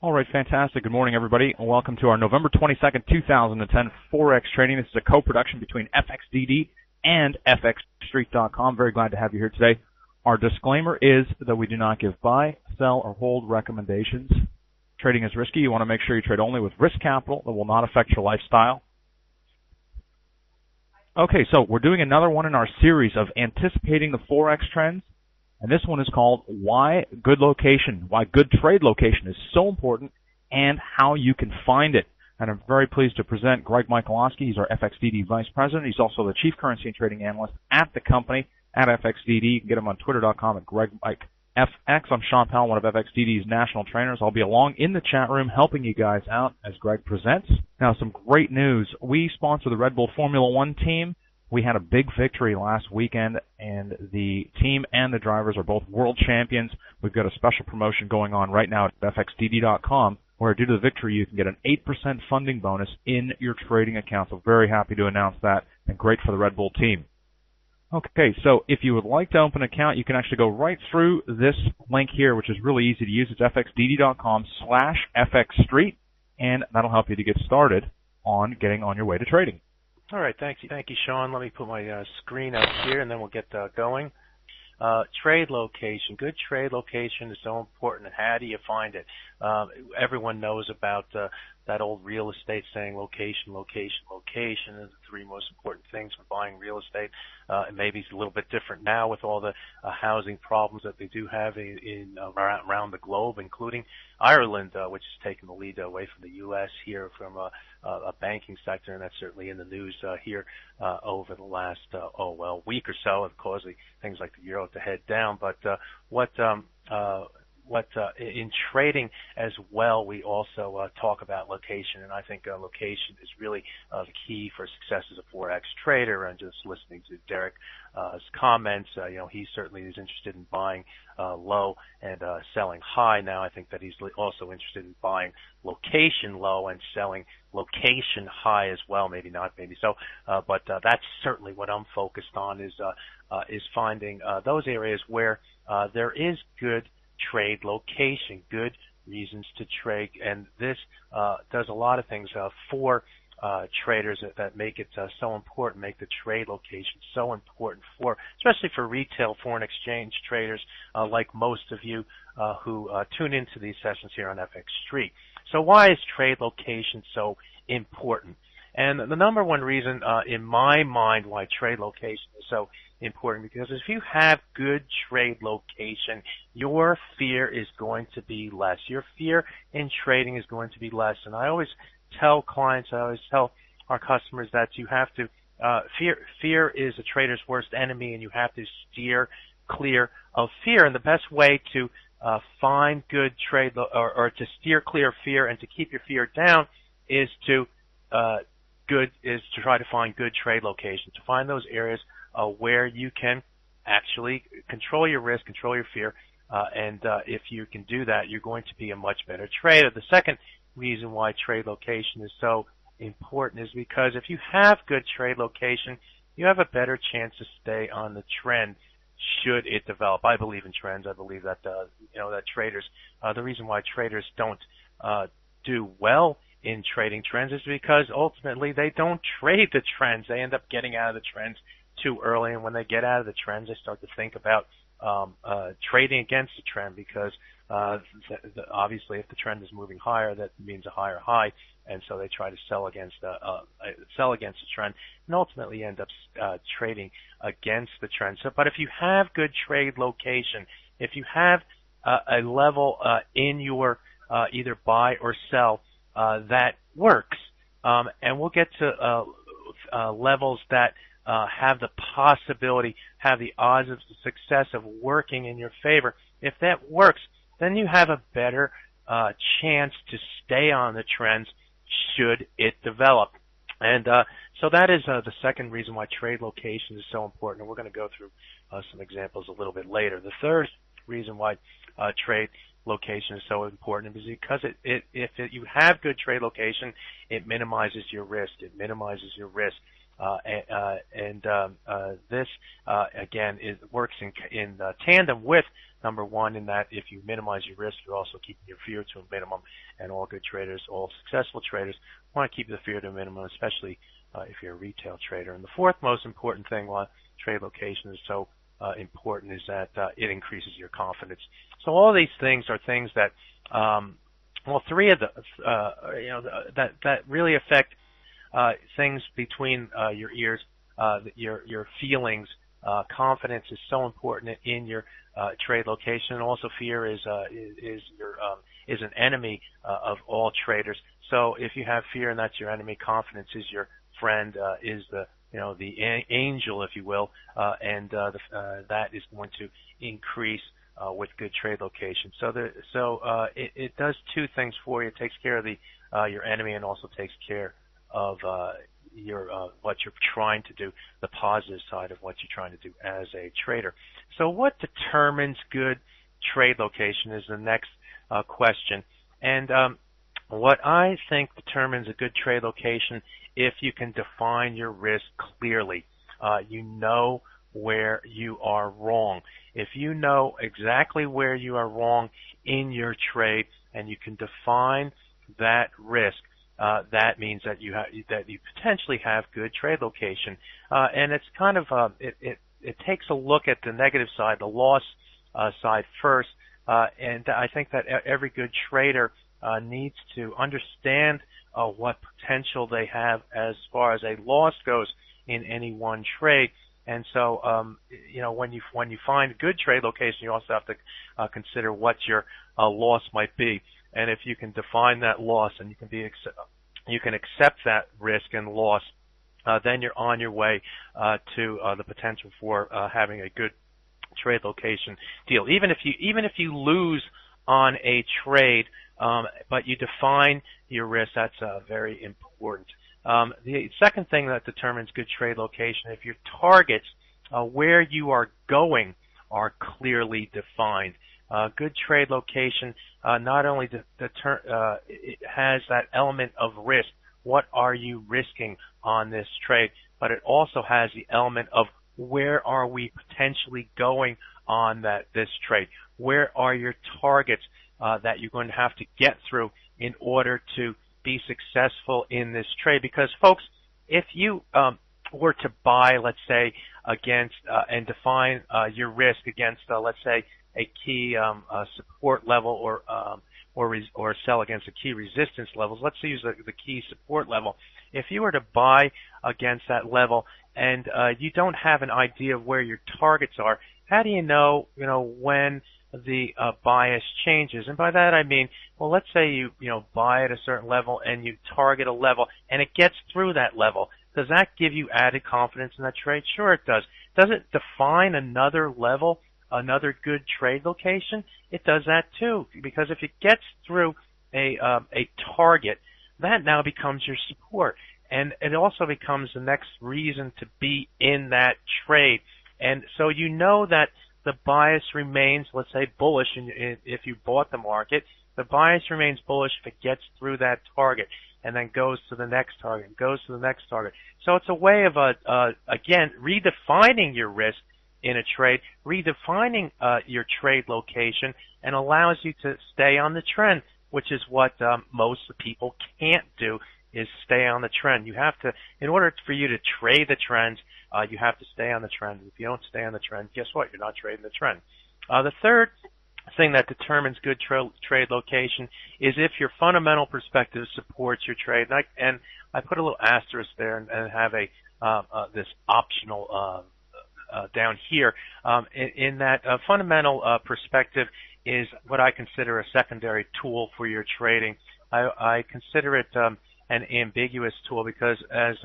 All right, fantastic. Good morning, everybody, and welcome to our November 22nd, 2010 Forex trading. This is a co-production between FXDD and FXStreet.com. Very glad to have you here today. Our disclaimer is that we do not give buy, sell, or hold recommendations. Trading is risky. You want to make sure you trade only with risk capital that will not affect your lifestyle. Okay, so we're doing another one in our series of anticipating the Forex trends. And this one is called Why Good Location, Why Good Trade Location is so important, and how you can find it. And I'm very pleased to present Greg Michalowski. He's our FXDD Vice President. He's also the Chief Currency and Trading Analyst at the company at FXDD. You can get him on Twitter.com at GregMikeFX. I'm Sean Powell, one of FXDD's national trainers. I'll be along in the chat room helping you guys out as Greg presents. Now, some great news. We sponsor the Red Bull Formula One team. We had a big victory last weekend, and the team and the drivers are both world champions. We've got a special promotion going on right now at FXDD.com, where due to the victory, you can get an 8% funding bonus in your trading account. So very happy to announce that, and great for the Red Bull team. Okay, so if you would like to open an account, you can actually go right through this link here, which is really easy to use. It's FXDD.com/FXStreet, and that'll help you to get started on getting on your way to trading. All right, thank you, Sean. Let me put my screen up here, and then we'll get going. Trade location. Good trade location is so important, and how do you find it? Everyone knows about that old real estate saying location, location, location are the three most important things for buying real estate. And maybe it's a little bit different now with all the housing problems that they do have in around the globe, including Ireland, which has taken the lead away from the U.S. here from a banking sector, and that's certainly in the news here over the last week or so, and causing things like the euro to head down. But in trading as well, we also talk about location, and I think location is really the key for success as a forex trader. And just listening to Derek's comments, he certainly is interested in buying low and selling high. Now I think that he's also interested in buying location low and selling location high as well. Maybe not, maybe so, but that's certainly what I'm focused on, is finding those areas where there is good trade location, good reasons to trade, and this does a lot of things for traders that make it so important, make the trade location so important especially for retail foreign exchange traders like most of you who tune into these sessions here on FX Street. So why is trade location so important? And the number one reason in my mind why trade location is so important, because if you have good trade location, your fear is going to be less. Your fear in trading is going to be less. And I always tell clients, I always tell our customers that you have to, fear is a trader's worst enemy, and you have to steer clear of fear. And the best way to find good trade or to steer clear of fear and to keep your fear down is to try to find good trade locations, to find those areas where you can actually control your risk, control your fear, and if you can do that, you're going to be a much better trader. The second reason why trade location is so important is because if you have good trade location, you have a better chance to stay on the trend should it develop. I believe in trends. I believe that that traders, the reason why traders don't do well in trading trends is because ultimately they don't trade the trends. They end up getting out of the trends too early, and when they get out of the trends, they start to think about trading against the trend, because obviously if the trend is moving higher, that means a higher high, and so they try to sell against the trend, and ultimately end up trading against the trend. So, but if you have good trade location, if you have a level in your either buy or sell that works, and we'll get to levels that have the possibility, have the odds of success of working in your favor. If that works, then you have a better chance to stay on the trends should it develop. And so that is the second reason why trade location is so important, and we're going to go through some examples a little bit later. The third reason why trade location is so important is because if you have good trade location, it minimizes your risk. It minimizes your risk. This again works in tandem with number one, in that if you minimize your risk, you're also keeping your fear to a minimum. And all good traders, all successful traders, want to keep the fear to a minimum, especially if you're a retail trader. And the fourth most important thing why trade location is so important is that it increases your confidence. So all these things are things that, three of the, that really affect things between your ears, your feelings. Confidence is so important in your trade location, and also fear is an enemy of all traders. So if you have fear and that's your enemy, confidence is your friend, is the angel, if you will, and that is going to increase with good trade location. So it does two things for you. It takes care of your enemy, and also takes care of what you're trying to do, the positive side of what you're trying to do as a trader. So what determines good trade location is the next question. And what I think determines a good trade location, if you can define your risk clearly. You know where you are wrong. If you know exactly where you are wrong in your trade and you can define that risk, that means that you potentially have good trade location. And it's kind of it takes a look at the negative side, the loss side first. And I think that every good trader needs to understand what potential they have as far as a loss goes in any one trade. And so, when you find good trade location, you also have to consider what your loss might be. And if you can define that loss and you can accept that risk and loss, then you're on your way to the potential for having a good trade location deal. Even if you lose on a trade, but you define your risk, that's very important. The second thing that determines good trade location, if your targets, where you are going, are clearly defined. Good trade location not only it has that element of risk. What are you risking on this trade? But it also has the element of where are we potentially going on this trade? Where are your targets that you're going to have to get through in order to be successful in this trade? Because folks, if you were to buy, let's say, against and define your risk against, let's say, a key support level or sell against a key resistance levels. Let's use the key support level. If you were to buy against that level and you don't have an idea of where your targets are, how do you know when the bias changes? And by that I mean, well, let's say you buy at a certain level and you target a level and it gets through that level. Does that give you added confidence in that trade? Sure it does. Does it define another level, another good trade location? It does that too, because if it gets through a target, that now becomes your support, and it also becomes the next reason to be in that trade. And so you know that the bias remains, let's say, bullish. If you bought the market, the bias remains bullish if it gets through that target and then goes to the next target, goes to the next target. So it's a way of again redefining your risk in a trade, redefining your trade location, and allows you to stay on the trend, which is what most people can't do, is stay on the trend. You have to, in order for you to trade the trends, you have to stay on the trend. If you don't stay on the trend, guess what? You're not trading the trend. The third thing that determines good trade location is if your fundamental perspective supports your trade. And I put a little asterisk there and have this optional down here, in that fundamental perspective is what I consider a secondary tool for your trading. I consider it an ambiguous tool because, as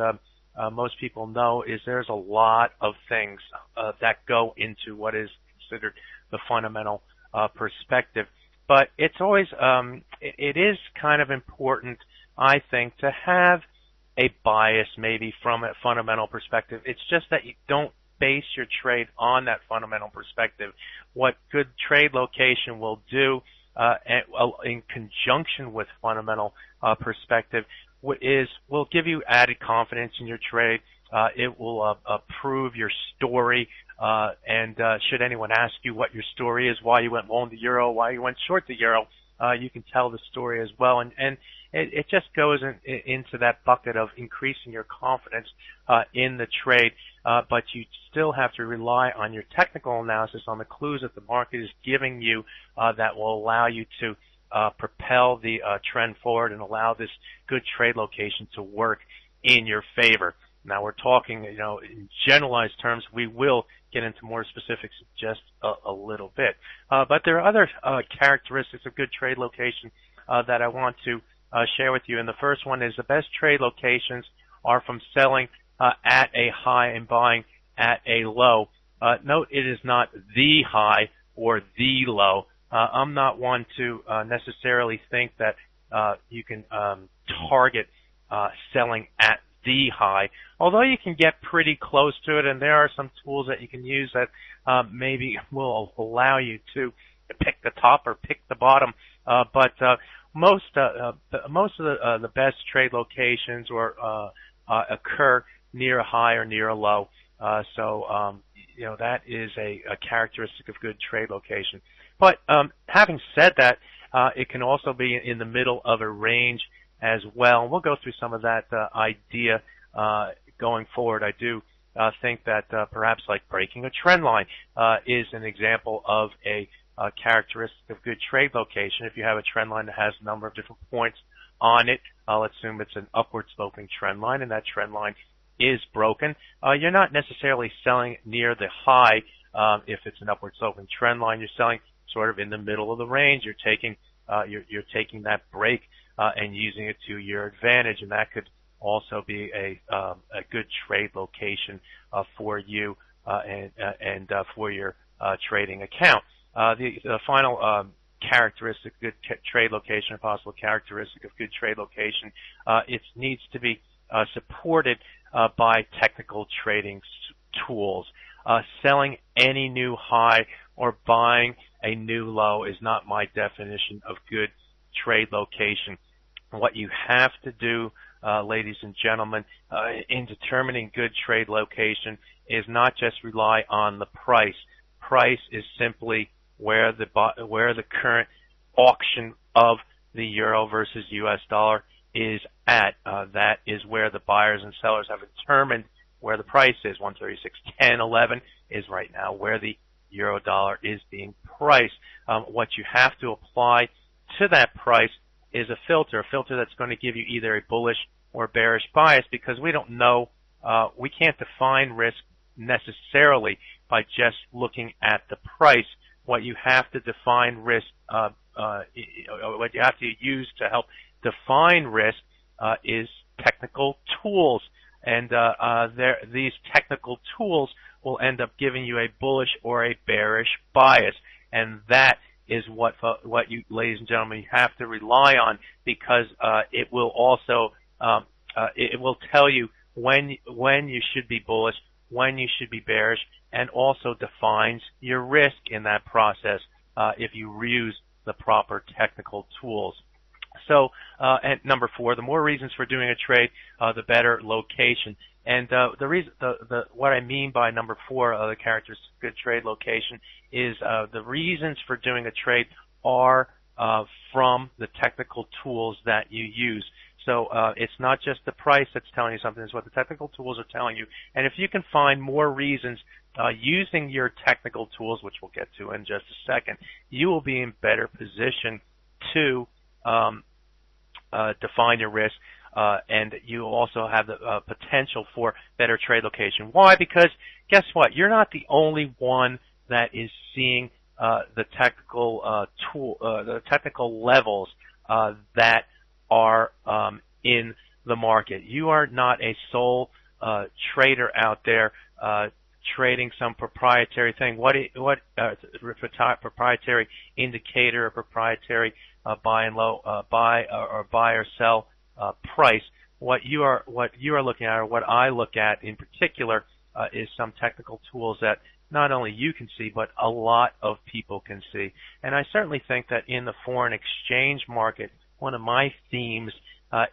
most people know, there's a lot of things that go into what is considered the fundamental perspective. But it's always it is kind of important, I think, to have a bias maybe from a fundamental perspective. It's just that you don't base your trade on that fundamental perspective. What good trade location will do in conjunction with fundamental perspective will give you added confidence in your trade. It will prove your story. And should anyone ask you what your story is, why you went long the euro, why you went short the euro, you can tell the story as well. And it just goes into that bucket of increasing your confidence in the trade. But you still have to rely on your technical analysis, on the clues that the market is giving you that will allow you to propel the trend forward and allow this good trade location to work in your favor. Now we're talking, in generalized terms. We will get into more specifics in just a little bit. But there are other characteristics of good trade location that I want to share with you. And the first one is the best trade locations are from selling at a high and buying at a low. Note it is not the high or the low. I'm not one to necessarily think that you can target selling at the high, although you can get pretty close to it, and there are some tools that you can use that maybe will allow you to pick the top or pick the bottom. But most of the best trade locations occur near a high or near a low. So that is a characteristic of good trade location. But having said that, it can also be in the middle of a range as well. And we'll go through some of that idea going forward. I do think that perhaps like breaking a trend line is an example of a characteristic of good trade location. If you have a trend line that has a number of different points on it, let's assume it's an upward sloping trend line, and that trend line is broken. You're not necessarily selling near the high. If it's an upward sloping trend line, you're selling sort of in the middle of the range. You're taking that break and using it to your advantage, and that could also be a good trade location for you and for your trading account. The final characteristic, good trade location, or possible characteristic of good trade location, it needs to be supported by technical trading tools. Selling any new high or buying a new low is not my definition of good trade location. What you have to do, ladies and gentlemen, in determining good trade location is not just rely on the price. Price is simply where the current auction of the euro versus US dollar is at. That is where the buyers and sellers have determined where the price is. 136.10.11 is right now where the euro dollar is being priced. What you have to apply to that price is a filter that's going to give you either a bullish or bearish bias, because we don't know, we can't define risk necessarily by just looking at the price. What you have to define risk, what you have to use to help define risk is technical tools. And these technical tools will end up giving you a bullish or a bearish bias. And that is what you, ladies and gentlemen, you have to rely on, because it will also it will tell you when you should be bullish, when you should be bearish, and also defines your risk in that process if you use the proper technical tools. So, and number 4, the more reasons for doing a trade, the better location. And the reason, what I mean by number 4, the characteristics of good trade location, is the reasons for doing a trade are from the technical tools that you use. So it's not just the price that's telling you something; it's what the technical tools are telling you. And if you can find more reasons using your technical tools, which we'll get to in just a second, you will be in better position to define your risk, and you also have the potential for better trade location. Why? Because guess what? You're not the only one that is seeing the technical the technical levels that are in the market. You are not a sole trader out there trading some proprietary thing. What proprietary indicator, or proprietary buy or sell price? What you are looking at, or what I look at in particular, is some technical tools that not only you can see, but a lot of people can see. And I certainly think that in the foreign exchange market, one of my themes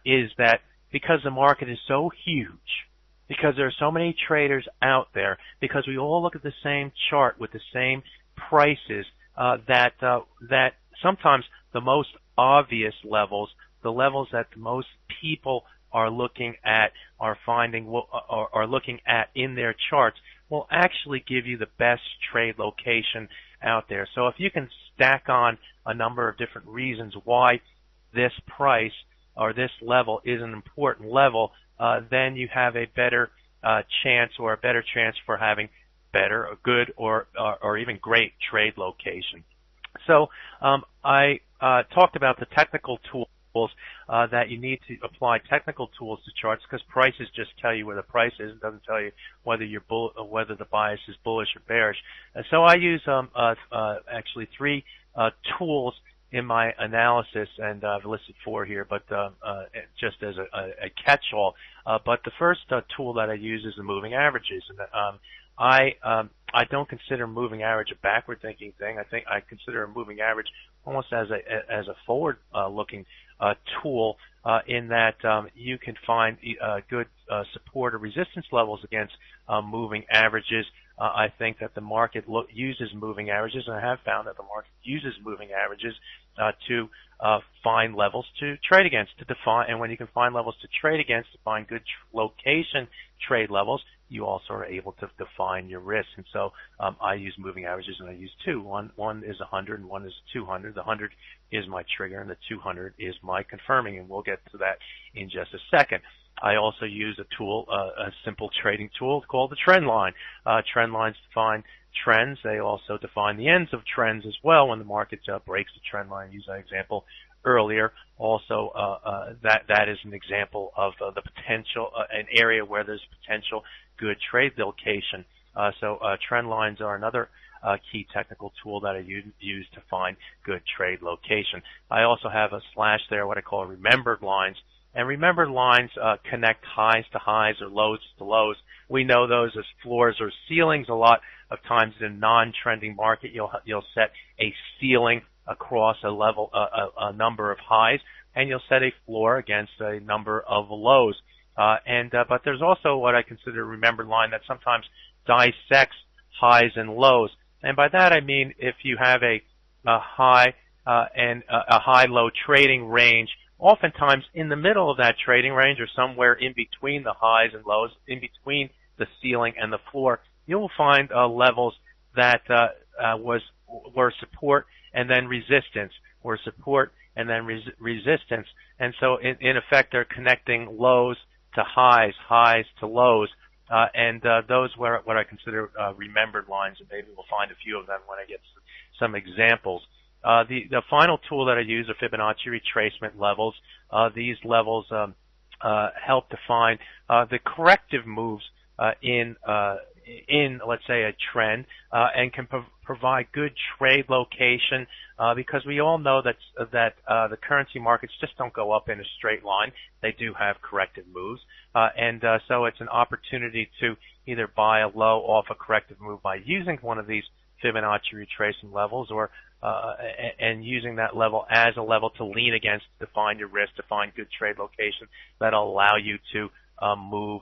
is that because the market is so huge, because there are so many traders out there, because we all look at the same chart with the same prices, that sometimes the most obvious levels, the levels that most people are looking at, are looking at in their charts, will actually give you the best trade location out there. So if you can stack on a number of different reasons why this price or this level is an important level, then you have a better chance for having better, or good, or even great trade location. So I talked about the technical tools that you need to apply technical tools to charts, because prices just tell you where the price is. It doesn't tell you whether whether the bias is bullish or bearish. So I use actually three tools in my analysis, and I've listed four here, but just as a catch-all. But the first tool that I use is the moving averages. And I don't consider moving average a backward-thinking thing. I consider a moving average almost as a forward-looking tool, in that you can find good support or resistance levels against moving averages. I think that the market uses moving averages, and I have found that the market uses moving averages to find levels to trade against, to define. And when you can find levels to trade against, to find good location trade levels, you also are able to define your risk. And so I use moving averages, and I use two. One is 100 and one is 200. The 100 is my trigger, and the 200 is my confirming, and we'll get to that in just a second. I also use a tool, a simple trading tool called the trend line. Trend lines define trends. They also define the ends of trends as well. When the market breaks the trend line, I used that example earlier. Also, that is an example of the potential, an area where there's potential good trade location. So trend lines are another key technical tool that I use to find good trade location. I also have a slash there, what I call remembered lines. And remembered lines connect highs to highs or lows to lows. We know those as floors or ceilings. A lot of times in a non-trending market, you'll set a ceiling across a level, a number of highs, and you'll set a floor against a number of lows. But there's also what I consider a remembered line that sometimes dissects highs and lows. And by that I mean if you have a high and a high-low trading range, oftentimes in the middle of that trading range, or somewhere in between the highs and lows, in between the ceiling and the floor, you will find levels that were support and then resistance, or support and then resistance. And so in effect, they're connecting lows to highs, highs to lows, and those were what I consider remembered lines, and maybe we'll find a few of them when I get some examples. The final tool that I use are Fibonacci retracement levels. These levels help define the corrective moves in let's say a trend, and can provide good trade location, because we all know that the currency markets just don't go up in a straight line. They do have corrective moves, and so it's an opportunity to either buy a low off a corrective move by using one of these Fibonacci retracement levels, or and using that level as a level to lean against to find your risk, to find good trade location that'll allow you to move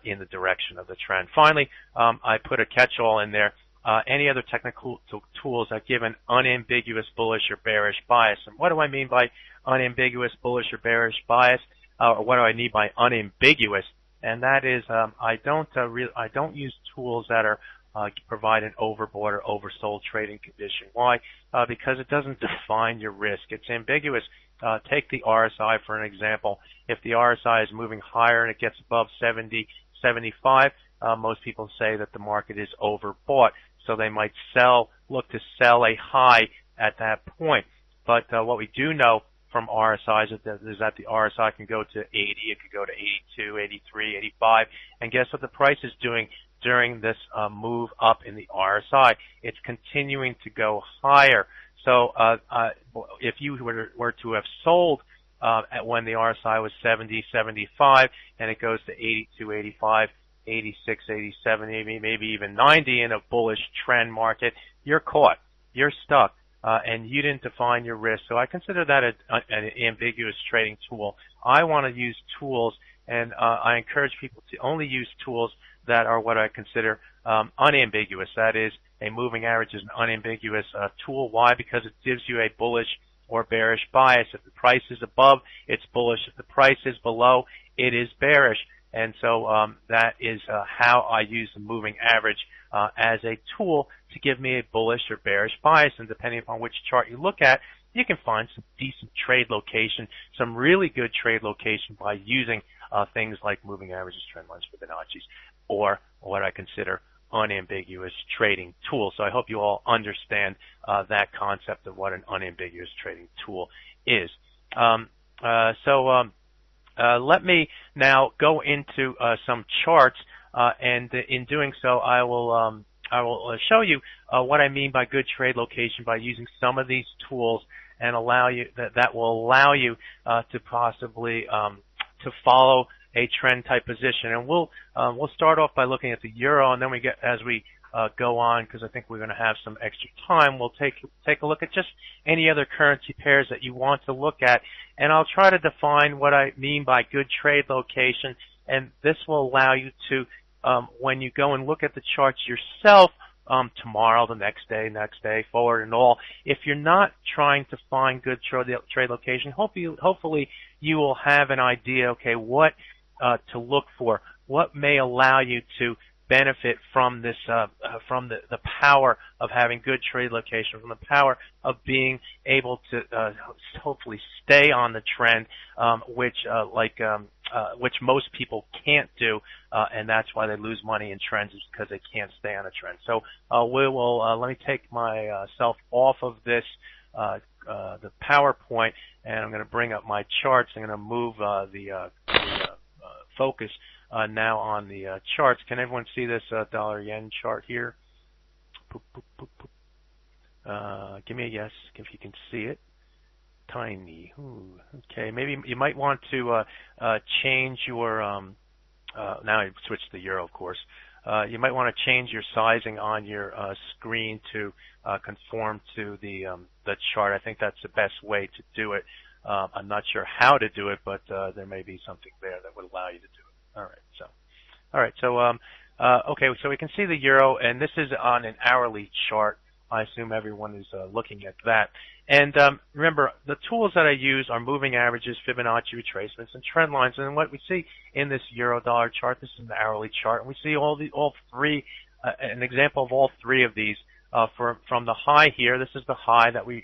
in the direction of the trend. Finally, I put a catch-all in there. Any other technical tools that give an unambiguous bullish or bearish bias. And what do I mean by unambiguous bullish or bearish bias? Or what do I mean by unambiguous? And that is, I don't use tools that are provide an overbought or oversold trading condition. Why? Because it doesn't define your risk. It's ambiguous. Take the RSI for an example. If the RSI is moving higher and it gets above 70, 75, most people say that the market is overbought. So they might look to sell a high at that point. But what we do know from RSIs is that the RSI can go to 80, it could go to 82, 83, 85. And guess what the price is doing during this move up in the RSI? It's continuing to go higher. So if you were to have sold when the RSI was 70, 75, and it goes to 82, 85, 86, 87, maybe even 90 in a bullish trend market, you're caught. You're stuck. And you didn't define your risk. So I consider that an ambiguous trading tool. I want to use tools and I encourage people to only use tools that are what I consider unambiguous. That is, a moving average is an unambiguous tool. Why? Because it gives you a bullish or bearish bias. If the price is above, it's bullish. If the price is below, it is bearish. And so that is how I use the moving average as a tool to give me a bullish or bearish bias. And depending upon which chart you look at, you can find some decent trade location, some really good trade location by using things like moving averages, trend lines, Fibonacci's, or what I consider unambiguous trading tool. So I hope you all understand that concept of what an unambiguous trading tool is. Let me now go into some charts, and in doing so, I will show you what I mean by good trade location by using some of these tools, and that will allow you to possibly to follow a trend type position. And we'll start off by looking at the euro, and then as we go on, because I think we're going to have some extra time, we'll take a look at just any other currency pairs that you want to look at, and I'll try to define what I mean by good trade location. And this will allow you to, when you go and look at the charts yourself, tomorrow, the next day, forward and all, if you're not trying to find good trade location, hopefully you will have an idea, okay, what to look for, what may allow you to benefit from this, from the power of having good trade location, from the power of being able to hopefully stay on the trend, which most people can't do, and that's why they lose money in trends, is because they can't stay on a trend. So let me take myself off of this the PowerPoint, and I'm going to bring up my charts. I'm going to move the focus now on the charts. Can everyone see this dollar-yen chart here? Boop, boop, boop, boop. Give me a yes if you can see it. Tiny. Ooh, okay, maybe you might want to change your. Now I switched to the euro, of course. You might want to change your sizing on your screen to conform to the chart. I think that's the best way to do it. I'm not sure how to do it, but there may be something there that would allow you to do it. Okay, so we can see the euro, and this is on an hourly chart. I assume everyone is looking at that. And remember, the tools that I use are moving averages, Fibonacci retracements, and trend lines. And what we see in this euro-dollar chart, this is an hourly chart, and we see all three, an example of all three of these. From the high here, this is the high that we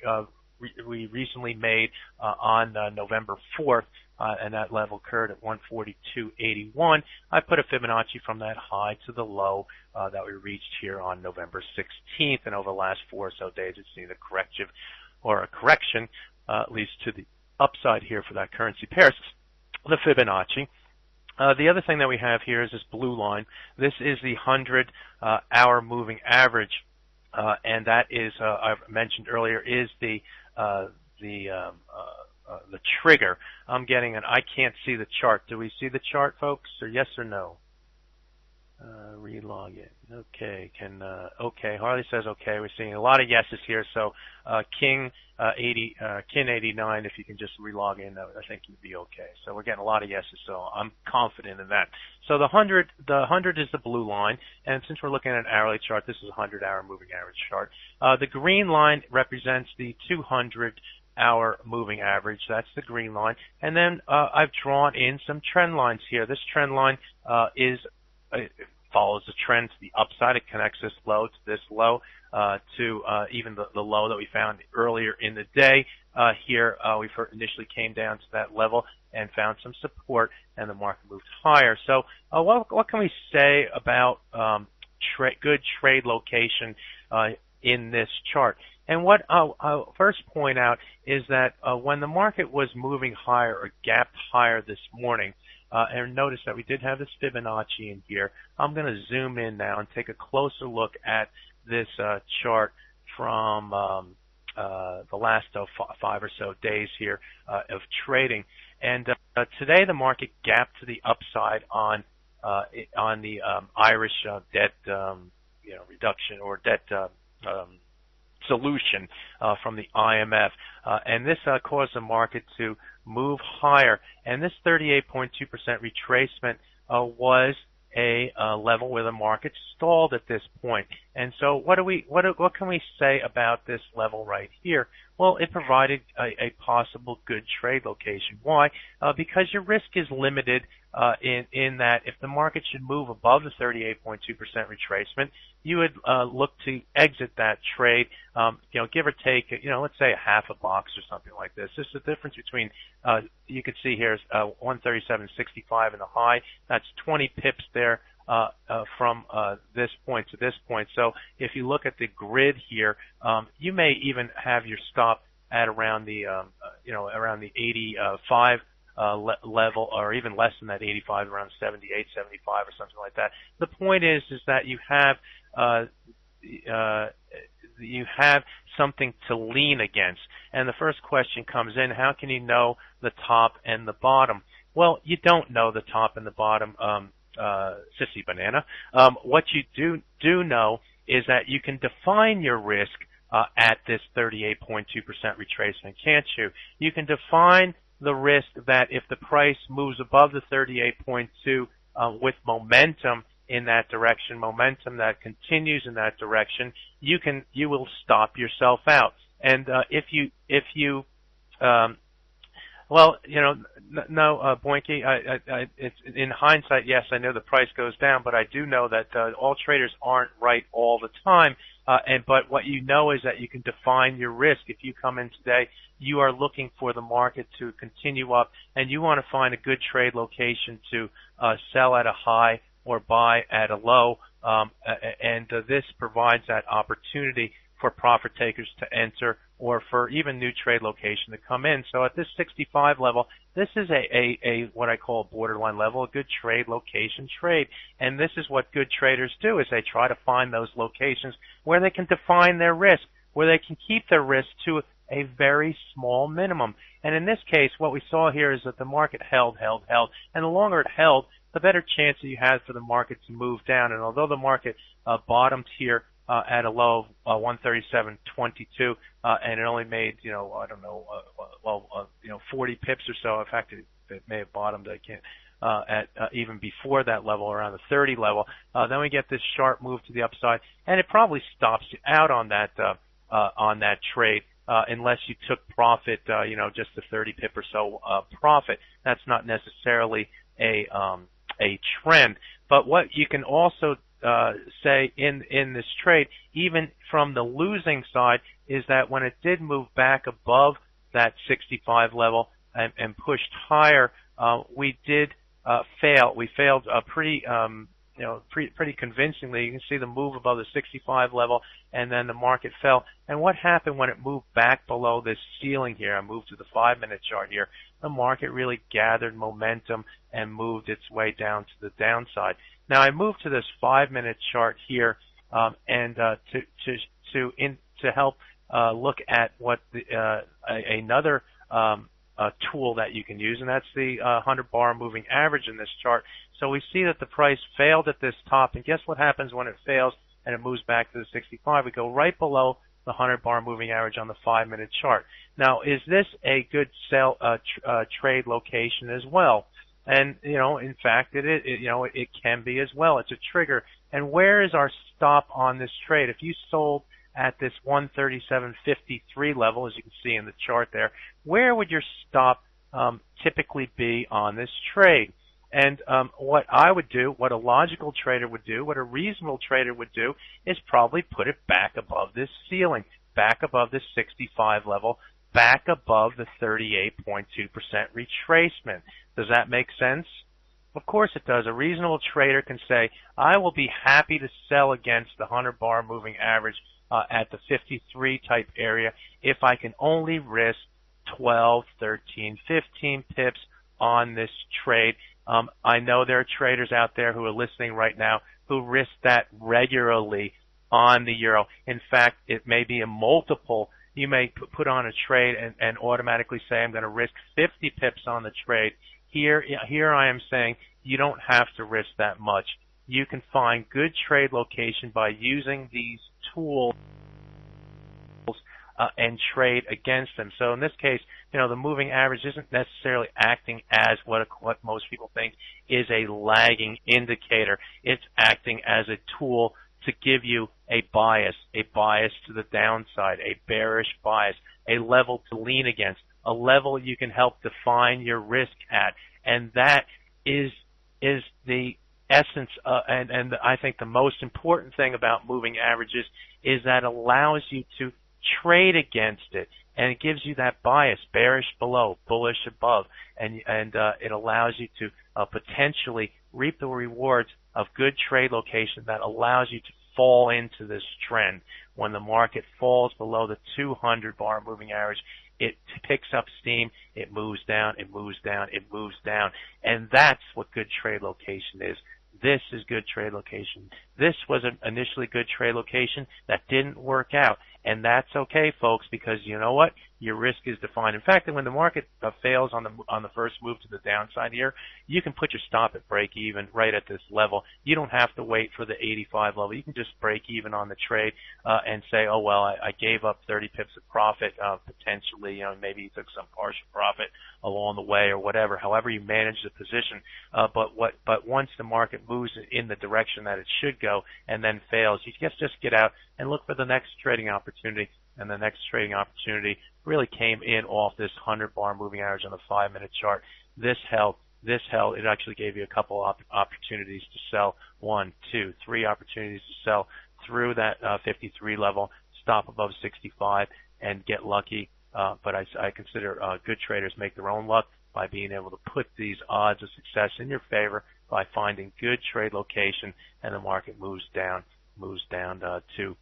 recently made on November 4th. And that level occurred at 142.81. I put a Fibonacci from that high to the low that we reached here on November 16th, and over the last 4 or so days, it's seen a correction, at least to the upside here for that currency pair, the Fibonacci. The other thing that we have here is this blue line. This is the 100-hour moving average, and that is, I've mentioned earlier, is the trigger. I can't see the chart. Do we see the chart, folks, or yes or no? Relog in. Okay. Okay. Harley says okay. We're seeing a lot of yeses here. So, King 89, if you can just relog in, I think you'd be okay. So we're getting a lot of yeses. So I'm confident in that. So the 100 is the blue line, and since we're looking at an hourly chart, this is a 100-hour moving average chart. The green line represents the 200-hour moving average. That's the green line. And then I've drawn in some trend lines here. This trend line follows the trend to the upside. It connects this low to this low, to even the low that we found earlier in the day. Here we initially came down to that level and found some support, and the market moved higher. So what can we say about good trade location in this chart? And what I'll first point out is that when the market was moving higher or gapped higher this morning, and notice that we did have this Fibonacci in here. I'm going to zoom in now and take a closer look at this chart from the last 5 or so days here of trading. And today the market gapped to the upside on the Irish debt reduction or debt solution from the IMF, and this caused the market to move higher. And this 38.2% retracement was a level where the market stalled at this point. And so what can we say about this level right here? Well, it provided a possible good trade location. Why? Because your risk is limited in that if the market should move above the 38.2% retracement, you would look to exit that trade, give or take, let's say a half a box or something like this. This is the difference between, you can see here is 137.65 in the high. That's 20 pips there from this point to this point. So if you look at the grid here, you may even have your stop at around the around the 85 level, or even less than that, 85, around 78, 75 or something like that. The point is that you have something to lean against. And the first question comes in: how can you know the top and the bottom? Well, you don't know the top and the bottom, sissy banana. What you do know is that you can define your risk at this 38.2% retracement, can't you? You can define the risk that if the price moves above the 38.2 with momentum in that direction, momentum that continues in that direction, you will stop yourself out. And if you Boinky, it's in hindsight, yes, I know the price goes down, but I do know that all traders aren't right all the time. But what you know is that you can define your risk. If you come in today, you are looking for the market to continue up, and you want to find a good trade location to sell at a high or buy at a low, and this provides that opportunity for profit takers to enter, or for even new trade location to come in. So at this 65 level, this is a what I call a borderline level, a good trade location trade. And this is what good traders do, is they try to find those locations where they can define their risk, where they can keep their risk to a very small minimum. And in this case, what we saw here is that the market held, and the longer it held, the better chance that you had for the market to move down. And although the market bottomed here at a low of 137.22, and it only made 40 pips or so. In fact, it may have bottomed. I can't at even before that level, around the 30 level. Then we get this sharp move to the upside, and it probably stops you out on that trade. Unless you took profit, just a 30 pip or so profit. That's not necessarily a trend. But what you can also say in this trade, even from the losing side, is that when it did move back above that 65 level and pushed higher, we did fail. We failed pretty convincingly. You can see the move above the 65 level, and then the market fell. And what happened when it moved back below this ceiling here? I moved to the 5-minute chart here. The market really gathered momentum and moved its way down to the downside. Now I moved to this 5-minute chart here, and to help look at what another tool that you can use, and that's the 100-bar moving average in this chart. So we see that the price failed at this top, and guess what happens when it fails and it moves back to the 65? We go right below the 100-bar moving average on the 5-minute chart. Now, is this a good sell trade location as well? And in fact, it can be as well. It's a trigger. And where is our stop on this trade? If you sold at this 137.53 level, as you can see in the chart there, where would your stop typically be on this trade? And what I would do, what a logical trader would do, what a reasonable trader would do, is probably put it back above this ceiling, back above this 65 level, back above the 38.2% retracement. Does that make sense? Of course it does. A reasonable trader can say, I will be happy to sell against the 100-bar moving average at the 53 type area if I can only risk 12, 13, 15 pips on this trade. I know there are traders out there who are listening right now who risk that regularly on the euro. In fact, it may be a multiple. You may put on a trade and automatically say, I'm going to risk 50 pips on the trade. Here I am saying you don't have to risk that much. You can find good trade location by using these tools. and trade against them. So in this case, the moving average isn't necessarily acting as what most people think is a lagging indicator. It's acting as a tool to give you a bias to the downside, a bearish bias, a level to lean against, a level you can help define your risk at. And that is the essence, and I think the most important thing about moving averages is that it allows you to trade against it, and it gives you that bias, bearish below, bullish above, and it allows you to potentially reap the rewards of good trade location that allows you to fall into this trend. When the market falls below the 200 bar moving average, it picks up steam, it moves down, it moves down, it moves down, and that's what good trade location is. This is good trade location. This was an initially good trade location that didn't work out, and that's okay, folks, because you know what? Your risk is defined. In fact, when the market fails on the first move to the downside here, you can put your stop at break even right at this level. You don't have to wait for the 85 level. You can just break even on the trade and say, oh well, I gave up 30 pips of profit potentially. Maybe you took some partial profit along the way or whatever. However you manage the position, but once the market moves in the direction that it should go and then fails, you just get out and look for the next trading opportunity. And the next trading opportunity really came in off this 100 bar moving average on the 5-minute chart. This held. It actually gave you a couple opportunities to sell, 1, 2, 3 opportunities to sell through that 53 level, stop above 65, and get lucky. But I consider good traders make their own luck by being able to put these odds of success in your favor by finding good trade location, and the market moves down to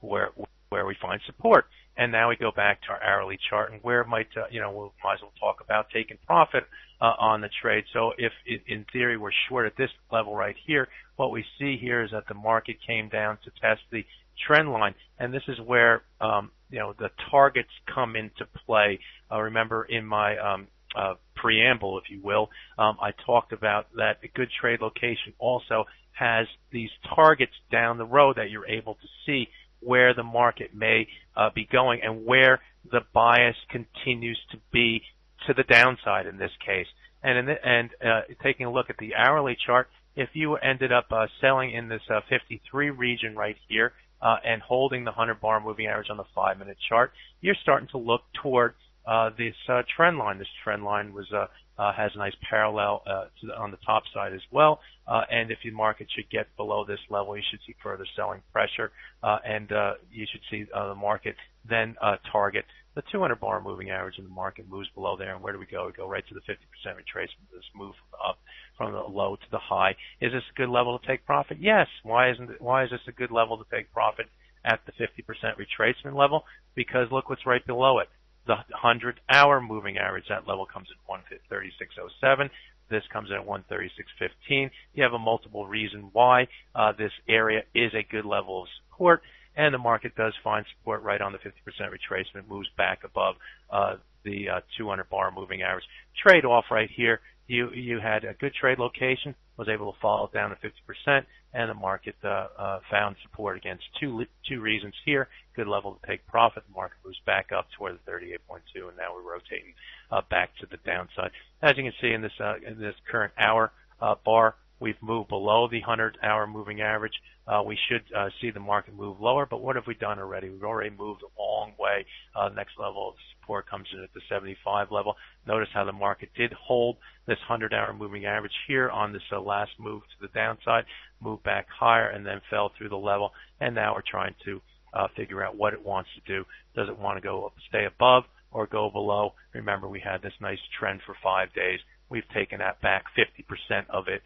where we find support. And now we go back to our hourly chart, and where might we might as well talk about taking profit on the trade. So if in theory we're short at this level right here, what we see here is that the market came down to test the trend line, and this is where the targets come into play. Remember in my preamble, if you will, I talked about that a good trade location also has these targets down the road that you're able to see where the market may be going and where the bias continues to be to the downside in this case. And taking a look at the hourly chart, if you ended up selling in this 53 region right here and holding the 100 bar moving average on the 5-minute chart, you're starting to look toward this trend line. This trend line has a nice parallel on the top side as well. And if the market should get below this level, you should see further selling pressure, and you should see the market then target the 200 bar moving average, and the market moves below there. And where do we go? We go right to the 50% retracement. This move up from the low to the high. Is this a good level to take profit? Yes. Why is this a good level to take profit at the 50% retracement level? Because look what's right below it. The 100-hour moving average, that level comes at 136.07. This comes in at 136.15. You have a multiple reason why this area is a good level of support, and the market does find support right on the 50% retracement, moves back above the 200 bar moving average. Trade off right here. You had a good trade location, was able to follow down to 50%, and the market found support against two reasons here. Good level to take profit. The market moves back up toward the 38.2, and now we're rotating back to the downside. As you can see in this current hour bar, we've moved below the 100-hour moving average. We should see the market move lower, but what have we done already? We've already moved a long way. Next level of support comes in at the 75 level. Notice how the market did hold this 100-hour moving average here on this last move to the downside, moved back higher, and then fell through the level. And now we're trying to figure out what it wants to do. Does it want to go stay above or go below? Remember, we had this nice trend for 5 days. We've taken that back 50% of it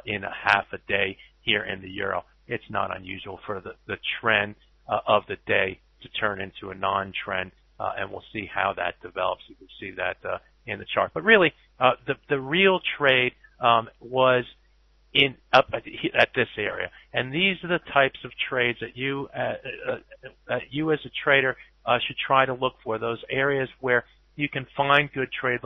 in a half a day here in the euro. It's not unusual for the trend of the day to turn into a non-trend, and we'll see how that develops. You can see that in the chart. But really, the real trade was up at this area, and these are the types of trades that you as a trader should try to look for. Those areas where you can find good trade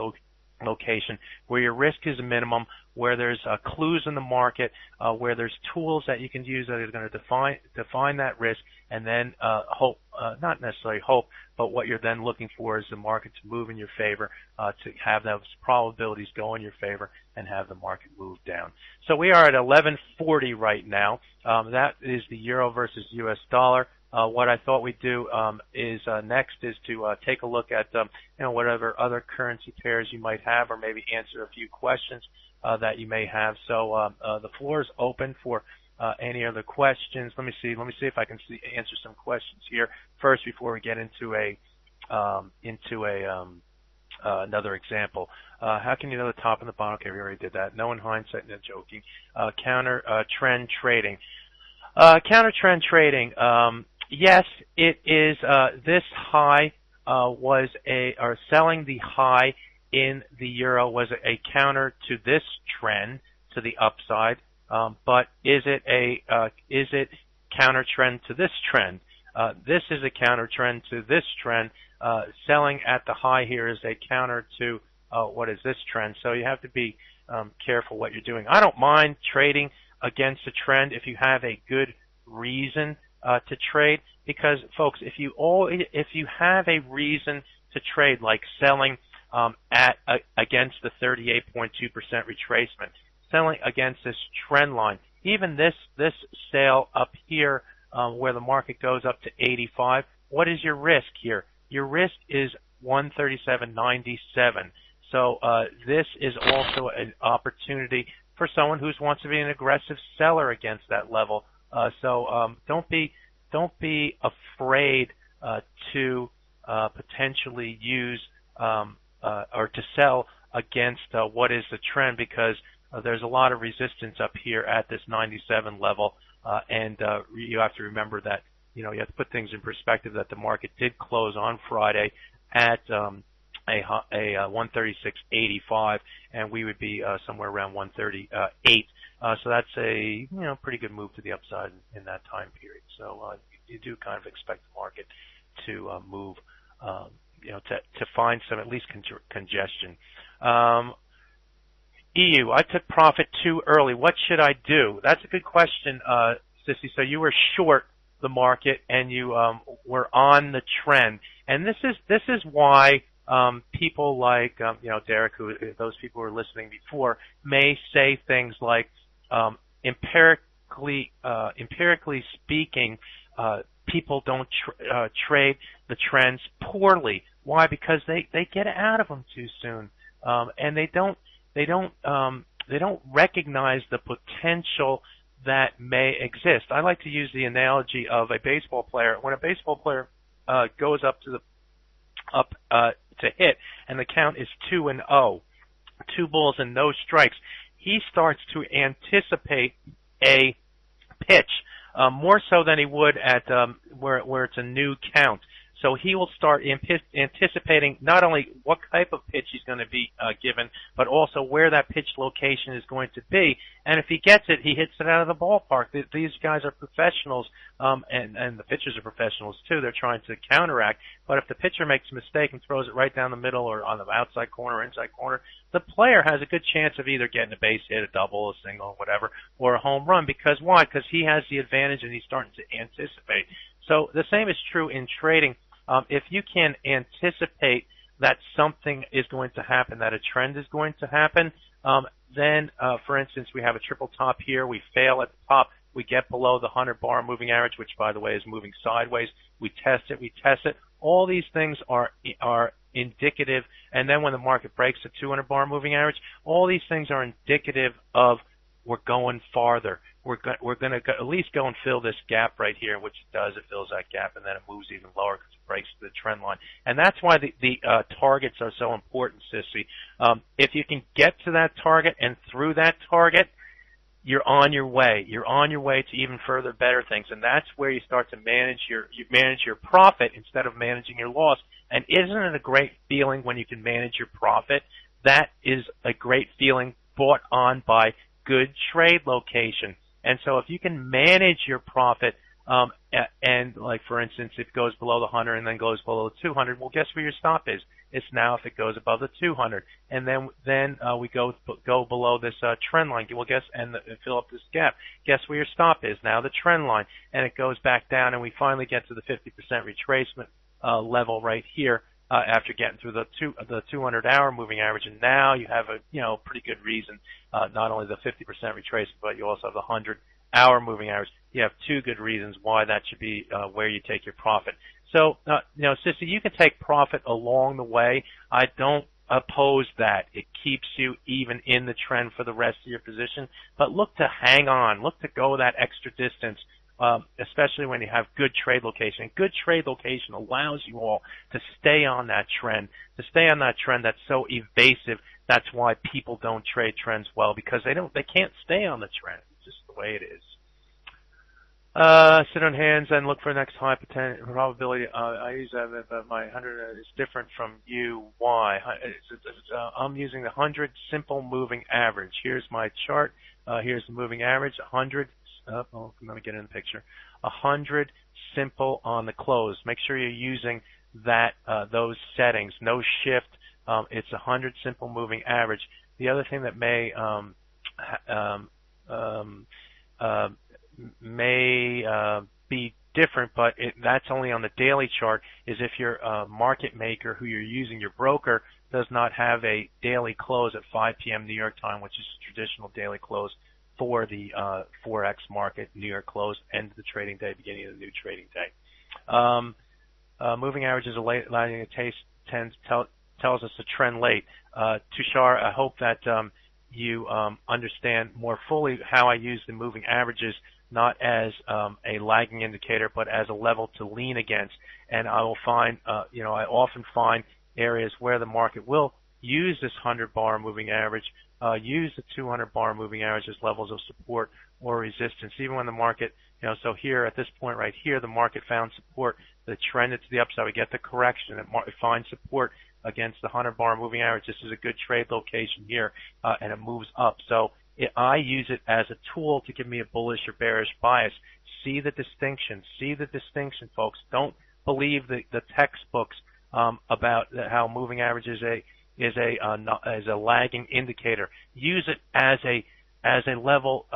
location where your risk is minimum, where there's clues in the market, where there's tools that you can use that are going to define that risk, and then hope, not necessarily hope, but what you're then looking for is the market to move in your favor, to have those probabilities go in your favor and have the market move down. So we are at 1140 right now. That is the euro versus US dollar. What I thought we'd do is next is to take a look at whatever other currency pairs you might have, or maybe answer a few questions that you may have. So the floor is open for any other questions. Let me see if I can answer some questions here first before we get into another example. How can you know the top and the bottom? Okay, we already did that. No in hindsight, no joking. Counter trend trading. Counter trend trading. Yes, it is. This high or selling the high in the euro was a counter to this trend to the upside. But is it counter trend to this trend? This is a counter trend to this trend. Selling at the high here is a counter to what is this trend. So you have to be careful what you're doing. I don't mind trading against a trend if you have a good reason to trade, because folks, if you have a reason to trade, like selling against the 38.2% retracement, selling against this trend line, even this sale up here where the market goes up to 85, what is your risk here? Your risk is 137.97. So this is also an opportunity for someone who wants to be an aggressive seller against that level. So don't be afraid to potentially use or to sell against what is the trend, because there's a lot of resistance up here at this 97 level, and you have to remember that you have to put things in perspective that the market did close on Friday at a 136.85, and we would be somewhere around 138. So that's a pretty good move to the upside in that time period. So you do kind of expect the market to move, to find some at least congestion. EU, I took profit too early. What should I do? That's a good question, Sissy. So you were short the market and you were on the trend, and this is why people like Derek, those people who were listening before, may say things like empirically speaking, people don't trade the trends poorly. Why? Because they get out of them too soon, and they don't recognize the potential that may exist. I like to use the analogy of a baseball player. When a baseball player goes up to hit, and the count is 2-0, 2 balls and no strikes, he starts to anticipate a pitch more so than he would at where it's a new count. So he will start anticipating not only what type of pitch he's going to be given, but also where that pitch location is going to be. And if he gets it, he hits it out of the ballpark. These guys are professionals, and the pitchers are professionals too. They're trying to counteract. But if the pitcher makes a mistake and throws it right down the middle or on the outside corner or inside corner, the player has a good chance of either getting a base hit, a double, a single, whatever, or a home run. Because why? Because he has the advantage and he's starting to anticipate. So the same is true in trading. If you can anticipate that something is going to happen, that a trend is going to happen, then, for instance, we have a triple top here. We fail at the top. We get below the 100-bar moving average, which, by the way, is moving sideways. We test it. All these things are indicative. And then when the market breaks the 200-bar moving average, all these things are indicative of we're going farther. We're going to at least go and fill this gap right here, which it does. It fills that gap, and then it moves even lower because it breaks the trend line. And that's why the targets are so important, Sissy. If you can get to that target and through that target, you're on your way. You're on your way to even further better things, and that's where you start to manage your profit instead of managing your loss. And isn't it a great feeling when you can manage your profit? That is a great feeling brought on by good trade location. And so if you can manage your profit And like for instance, if it goes below the 100 and then goes below the 200, well, guess where your stop is? It's now if it goes above the 200, and then we go below this trend line. Well, guess and fill up this gap. Guess where your stop is? Now the trend line, and it goes back down, and we finally get to the 50% retracement level right here after getting through the 200-hour moving average, and now you have a pretty good reason. Not only the 50% retracement, but you also have the 100-hour moving average. You have two good reasons why that should be where you take your profit. So, Sissy, you can take profit along the way. I don't oppose that. It keeps you even in the trend for the rest of your position. But look to hang on. Look to go that extra distance, especially when you have good trade location. Good trade location allows you all to stay on that trend, that's so evasive. That's why people don't trade trends well, because they can't stay on the trend. It's just the way it is. Sit on hands and look for the next high potential probability. I use that, but my 100 is different from you. Why? I'm using the 100 simple moving average. Here's my chart. Here's the moving average. 100. Let me get in the picture. 100 simple on the close. Make sure you're using that those settings. No shift. It's 100 simple moving average. The other thing that may be different, but that's only on the daily chart, is if your market maker who you're using, your broker, does not have a daily close at 5 p.m. New York time, which is a traditional daily close for the forex market. New York close, end of the trading day, beginning of the new trading day. Moving average is a lagging tells us the trend late. Tushar, I hope that you understand more fully how I use the moving averages, not as a lagging indicator, but as a level to lean against. And I will find, I often find areas where the market will use this 100-bar moving average, use the 200-bar moving average as levels of support or resistance, even when the market, so here at this point right here, the market found support, the trend to the upside, we get the correction, it finds support against the 100-bar moving average. This is a good trade location here, and it moves up. So I use it as a tool to give me a bullish or bearish bias. See the distinction. See the distinction, folks. Don't believe the textbooks about how moving average is a lagging indicator. Use it as a level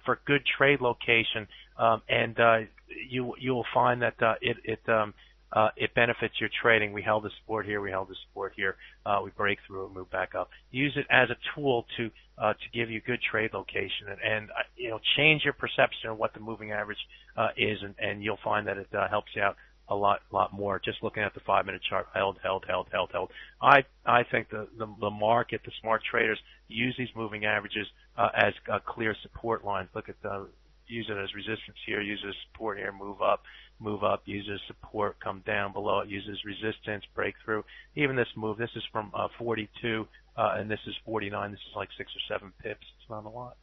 for good trade location, and you will find that it benefits your trading. We held the support here. We held the support here. We break through and move back up. Use it as a tool to give you good trade location, and change your perception of what the moving average is, and you'll find that it helps you out a lot more. Just looking at the 5-minute chart, held. I think the market, the smart traders, use these moving averages as clear support lines. Look at use it as resistance here, use it as support here, move up, use it as support, come down below it, use it as resistance, breakthrough. Even this move, this is from 42, and this is 49. This is like 6 or 7 pips. It's not a lot.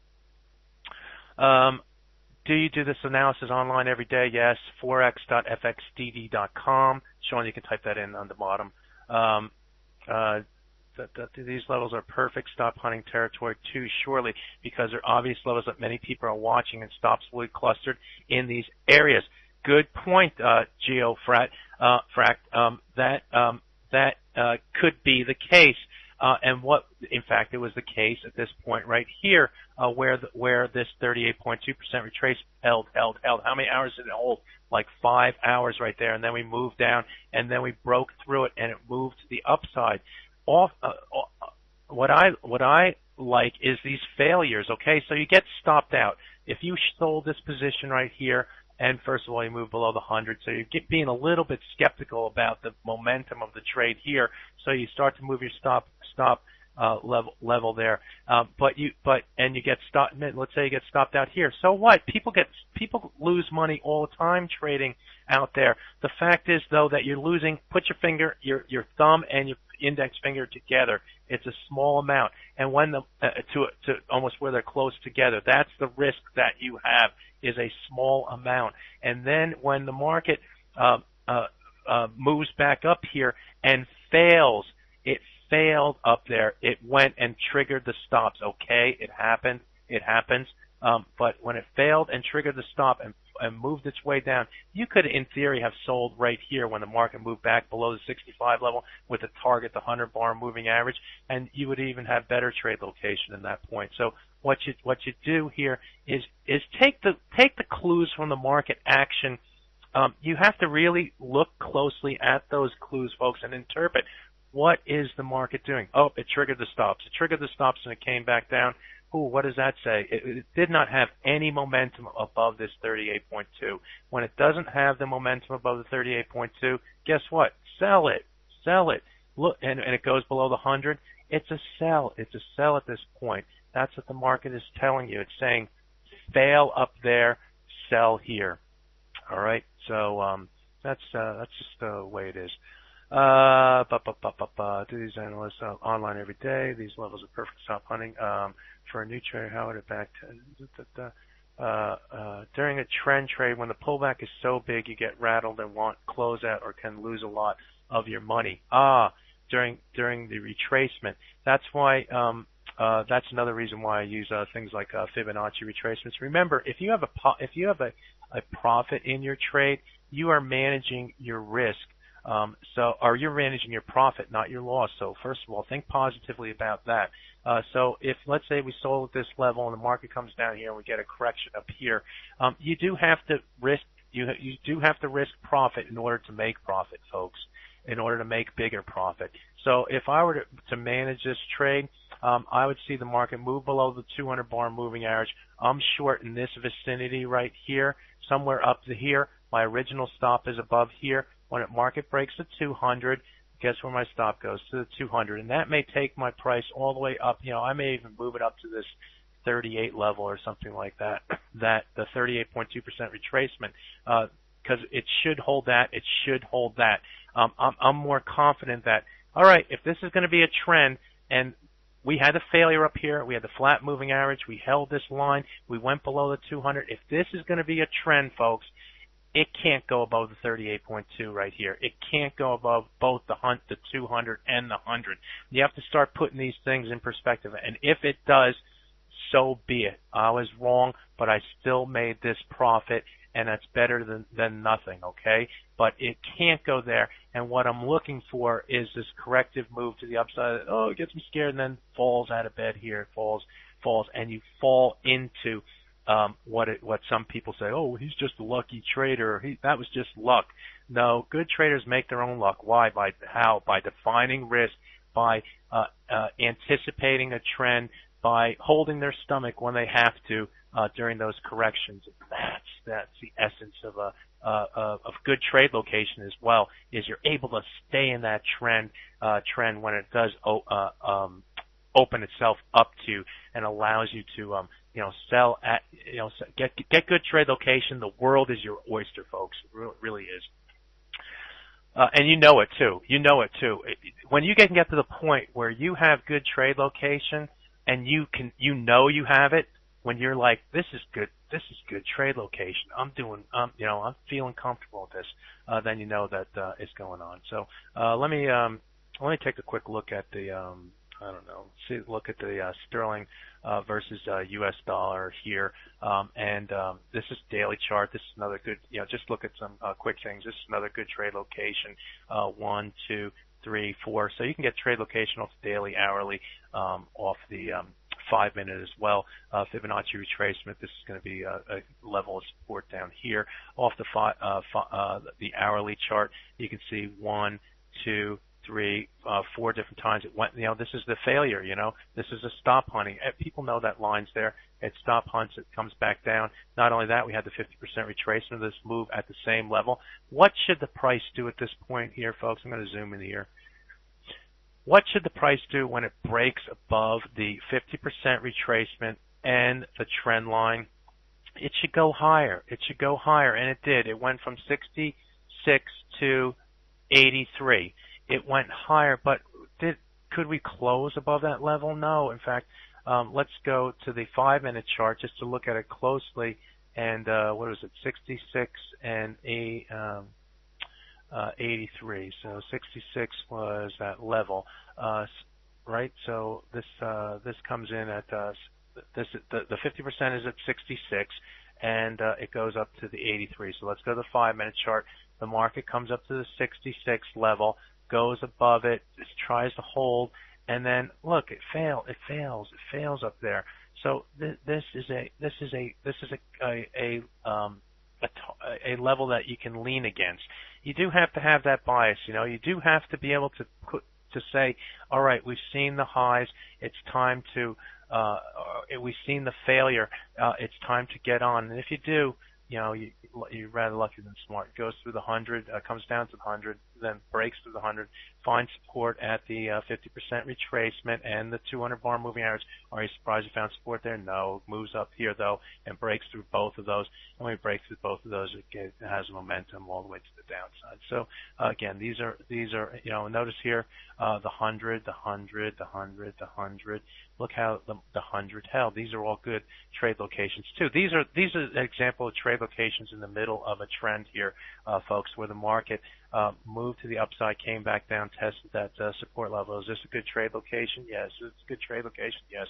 Do you do this analysis online every day? Yes. forex.fxdd.com. Sean, you can type that in on the bottom. These levels are perfect stop hunting territory too, surely, because they're obvious levels that many people are watching, and stops will be clustered in these areas. Good point, GeoFract. That could be the case. And in fact, it was the case at this point right here, where this 38.2% retrace held. How many hours did it hold? Like 5 hours right there, and then we moved down, and then we broke through it, and it moved to the upside. What I like is these failures. Okay, so you get stopped out. If you sold this position right here, and first of all, you move below the 100, so you're being a little bit skeptical about the momentum of the trade here. So you start to move your stop level there, but you get stopped. Let's say you get stopped out here. So what? People lose money all the time trading out there. The fact is, though, that you're losing. Put your finger, your thumb, and your index finger together. It's a small amount, and when to almost where they're close together, that's the risk that you have, is a small amount. And then when the market moves back up here and fails, it failed up there. It went and triggered the stops. Okay, it happened. It happens. But when it failed and triggered the stop and moved its way down, you could, in theory, have sold right here when the market moved back below the 65 level with a target, the 100 bar moving average, and you would even have better trade location in that point. So what you do here is take the clues from the market action. You have to really look closely at those clues, folks, and interpret what is the market doing. Oh, it triggered the stops. It triggered the stops and it came back down. Ooh, what does that say? It did not have any momentum above this 38.2. When it doesn't have the momentum above the 38.2, guess what? Sell it. Sell it. Look, and it goes below the 100. It's a sell. It's a sell at this point. That's what the market is telling you. It's saying fail up there, sell here. All right. So that's just the way it is. Do these analysts online every day? These levels are perfect stop hunting. For a new trader, how would it back to during a trend trade when the pullback is so big you get rattled and want closeout or can lose a lot of your money? During the retracement. That's why that's another reason why I use things like Fibonacci retracements. Remember, if you have a profit in your trade, you are managing your risk. Or you're managing your profit, not your loss. So first of all, think positively about that. So if, let's say, we sold at this level and the market comes down here and we get a correction up here, you do have to risk. You do have to risk profit in order to make profit, folks. In order to make bigger profit. So if I were to manage this trade, I would see the market move below the 200 bar moving average. I'm short in this vicinity right here, somewhere up to here. My original stop is above here. When the market breaks the 200, guess where my stop goes? To the 200. And that may take my price all the way up. I may even move it up to this 38 level or something like that. The 38.2% retracement, because it should hold that. It should hold that. I'm more confident that, all right, if this is going to be a trend, and we had a failure up here, we had the flat moving average, we held this line, we went below the 200. If this is going to be a trend, folks, it can't go above the 38.2 right here. It can't go above both the 200 and the 100. You have to start putting these things in perspective. And if it does, so be it. I was wrong, but I still made this profit, and that's better than nothing, okay? But it can't go there. And what I'm looking for is this corrective move to the upside. Oh, it gets me scared, and then falls out of bed here. It falls, and you fall into what some people say, oh, he's just a lucky trader. That was just luck. No, good traders make their own luck. Why? By defining risk, by anticipating a trend, by holding their stomach when they have to during those corrections. That's the essence of good trade location as well. Is you're able to stay in that trend when it does open itself up to and allows you to sell at, get good trade location. The world is your oyster, folks. It really is. And you know it too. When you can get to the point where you have good trade location and you have it, when you're like, this is good trade location. I'm feeling comfortable with this. Then you know that it's going on. So let me take a quick look at the look at the sterling versus U.S. dollar here. And this is daily chart. This is another good, just look at some quick things. This is another good trade location. 1, 2, 3, 4. So you can get trade location off the daily, hourly, off the 5-minute as well. Fibonacci retracement. This is going to be a level of support down here. Off the hourly chart, you can see 1, 2, 3, 4 different times it went. This is the failure. This is a stop hunting. People know that line's there. It stop hunts. It comes back down. Not only that, we had the 50% retracement of this move at the same level. What should the price do at this point here, folks? I'm going to zoom in here. What should the price do when it breaks above the 50% retracement and the trend line? It should go higher. And it did. It went from 66 to 83. It went higher, but could we close above that level? No. In fact, let's go to the 5-minute chart just to look at it closely. And what was it? 66 and 83. So 66 was that level, right? So this comes in at the 50% is at 66, and it goes up to the 83. So let's go to the 5-minute chart. The market comes up to the 66 level, goes above it, just tries to hold, and then look, it fails up there. So this is a level that you can lean against. You do have to have that bias. You do have to be able to say, all right, we've seen the highs. It's time to. We've seen the failure. It's time to get on. And if you do, you're rather lucky than smart. It goes through the 100, comes down to the 100, then breaks through the 100, finds support at the 50% retracement and the 200 bar moving average. Are you surprised you found support there? No. Moves up here though and breaks through both of those. And when it breaks through both of those, it has momentum all the way to the downside. So again, these are notice here the 100, the 100, the 100, the 100. Look how the 100 held. These are all good trade locations too. These are an example of trade locations in the middle of a trend here, folks, where the market moved to the upside, came back down, tested that support level. Is this a good trade location? Yes. It's a good trade location. Yes.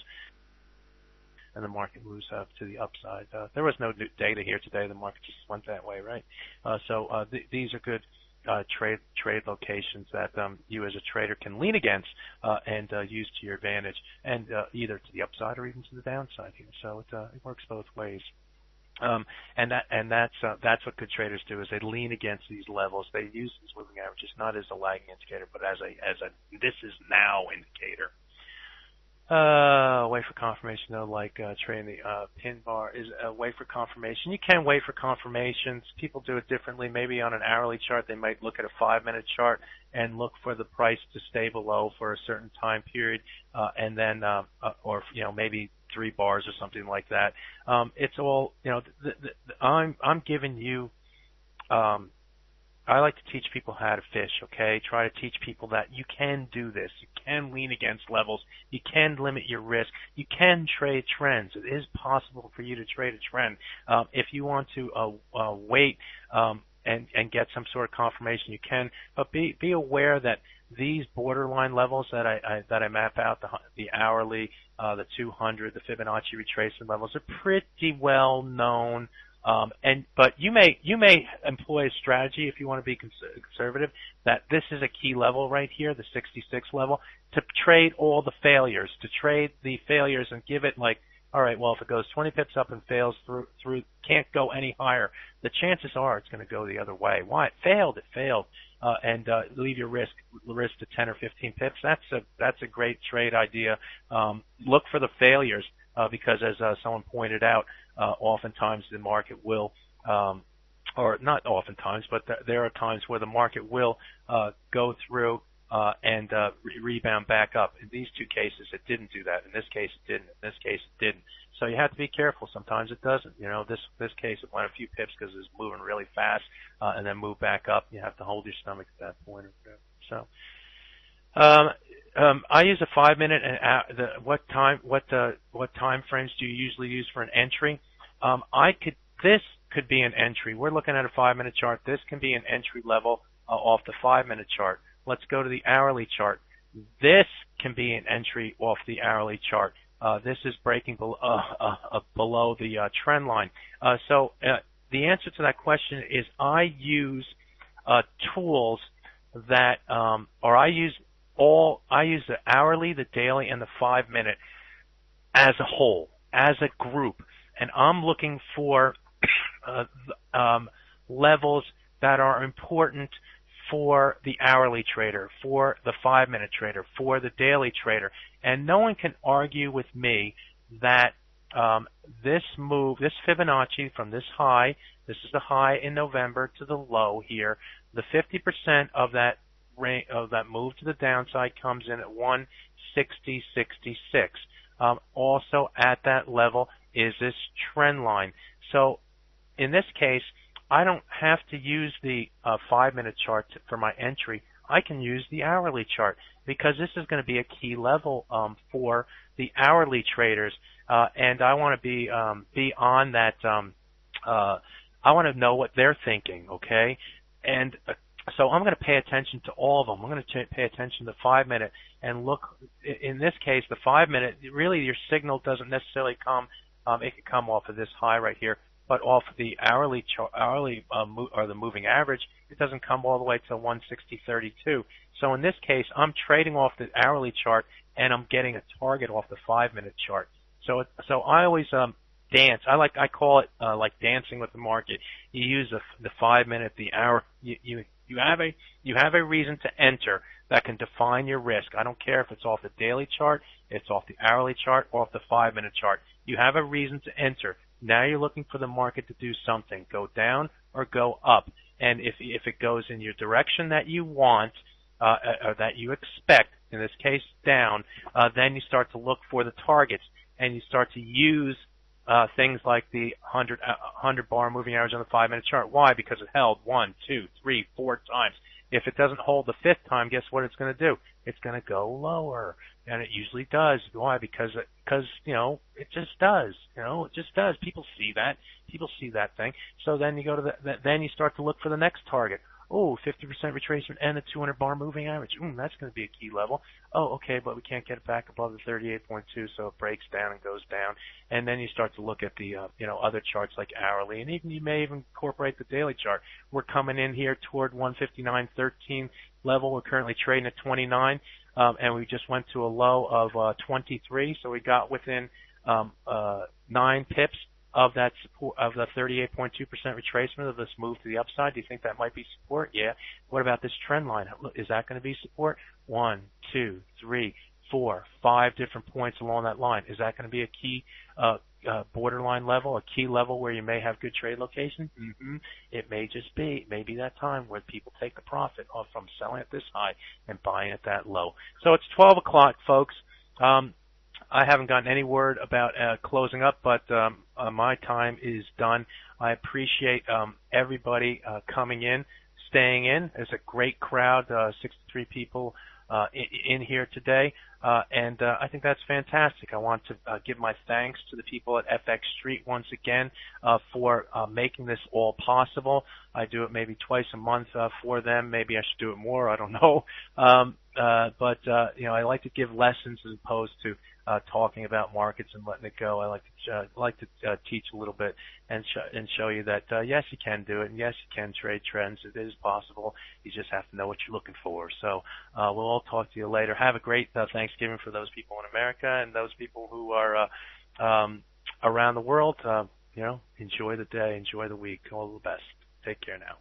And the market moves up to the upside. There was no new data here today. The market just went that way, right? So these are good trade locations that you as a trader can lean against and use to your advantage, and either to the upside or even to the downside here. So it works both ways. And that's what good traders do, is they lean against these levels. They use these moving averages not as a lagging indicator, but as a this is now indicator. Wait for confirmation though, like trading the pin bar is wait for confirmation. You can wait for confirmations. People do it differently. Maybe on an hourly chart, they might look at a 5-minute chart and look for the price to stay below for a certain time period, and then or maybe 3 bars or something like that. It's all I'm giving you. I like to teach people how to fish, okay? Try to teach people that you can do this. You can lean against levels. You can limit your risk. You can trade trends. It is possible for you to trade a trend. If you want to wait and get some sort of confirmation, you can. But be aware that these borderline levels that I map out, the hourly, the 200, the Fibonacci retracement levels, are pretty well known. But you may employ a strategy, if you want to be conservative, that this is a key level right here, the 66 level, to trade all the failures, and give it like, all right, well, if it goes 20 pips up and fails through can't go any higher, the chances are it's going to go the other way. Why? It failed, and leave your risk to 10 or 15 pips. That's a great trade idea. Look for the failures, because as someone pointed out, oftentimes the market will, or not oftentimes, but there are times where the market will go through and rebound back up. In these two cases, it didn't do that. In this case, it didn't. In this case, it didn't. So you have to be careful. Sometimes it doesn't. This case, it went a few pips because it was moving really fast, and then moved back up. You have to hold your stomach at that point. So. I use a 5-minute and what time frames do you usually use for an entry? This could be an entry. We're looking at a 5-minute chart. This can be an entry level off the 5-minute chart. Let's go to the hourly chart. This can be an entry off the hourly chart. This is breaking below the trend line. So the answer to that question is I use tools that, or I use the hourly, the daily, and the 5-minute as a whole, as a group, and I'm looking for levels that are important for the hourly trader, for the 5-minute trader, for the daily trader, and no one can argue with me that this move, this Fibonacci from this high, this is the high in November to the low here, the 50% of that move to the downside comes in at 160.66. Also at that level is this trend line. So in this case, I don't have to use the 5-minute chart for my entry. I can use the hourly chart because this is going to be a key level for the hourly traders, and I want to be on that. I want to know what they're thinking, okay? And so I'm going to pay attention to all of them. I'm going to pay attention to the 5-minute and look. In this case, the 5-minute, really your signal doesn't necessarily come. It could come off of this high right here, but off the hourly or the moving average, it doesn't come all the way to 160.32. So in this case, I'm trading off the hourly chart and I'm getting a target off the 5-minute chart. So I always dance. I call it like dancing with the market. You use the 5-minute, the hour. You have a reason to enter that can define your risk. I don't care if it's off the daily chart, it's off the hourly chart, or off the 5-minute chart. You have a reason to enter. Now you're looking for the market to do something, go down or go up. And if it goes in your direction that you want, or that you expect, in this case down, then you start to look for the targets, and you start to use things like the 100 bar moving average on the 5-minute chart. Why? Because it held 1, 2, 3, 4 times. If it doesn't hold the 5th time, guess what it's going to do? It's going to go lower, and it usually does. Why? Because it just does. It just does. People see that. People see that thing. So then you go to then you start to look for the next target. Oh, 50% retracement and a 200 bar moving average. That's going to be a key level. Oh, okay, but we can't get it back above the 38.2, so it breaks down and goes down. And then you start to look at the other charts like hourly, and you may even incorporate the daily chart. We're coming in here toward 159.13 level. We're currently trading at 29, and we just went to a low of 23, so we got within 9 pips of that support, of the 38.2% retracement of this move to the upside. Do you think that might be support? Yeah. What about this trend line? Is that going to be support? 1, 2, 3, 4, 5 different points along that line. Is that going to be a key borderline level, a key level where you may have good trade location? It may just be. It may be that time where people take the profit off from selling at this high and buying at that low. So it's 12 o'clock, folks. I haven't gotten any word about closing up, but my time is done. I appreciate everybody coming in, staying in. There's a great crowd, 63 people in here today, and I think that's fantastic. I want to give my thanks to the people at FX Street once again for making this all possible. I do it maybe twice a month for them. Maybe I should do it more. I don't know. But I like to give lessons as opposed to talking about markets and letting it go. I like to teach a little bit and show you that yes, you can do it, and yes, you can trade trends. It is possible. You just have to know what you're looking for. So we'll all talk to you later. Have a great Thanksgiving for those people in America and those people who are around the world. Enjoy the day, enjoy the week. All the best. Take care now.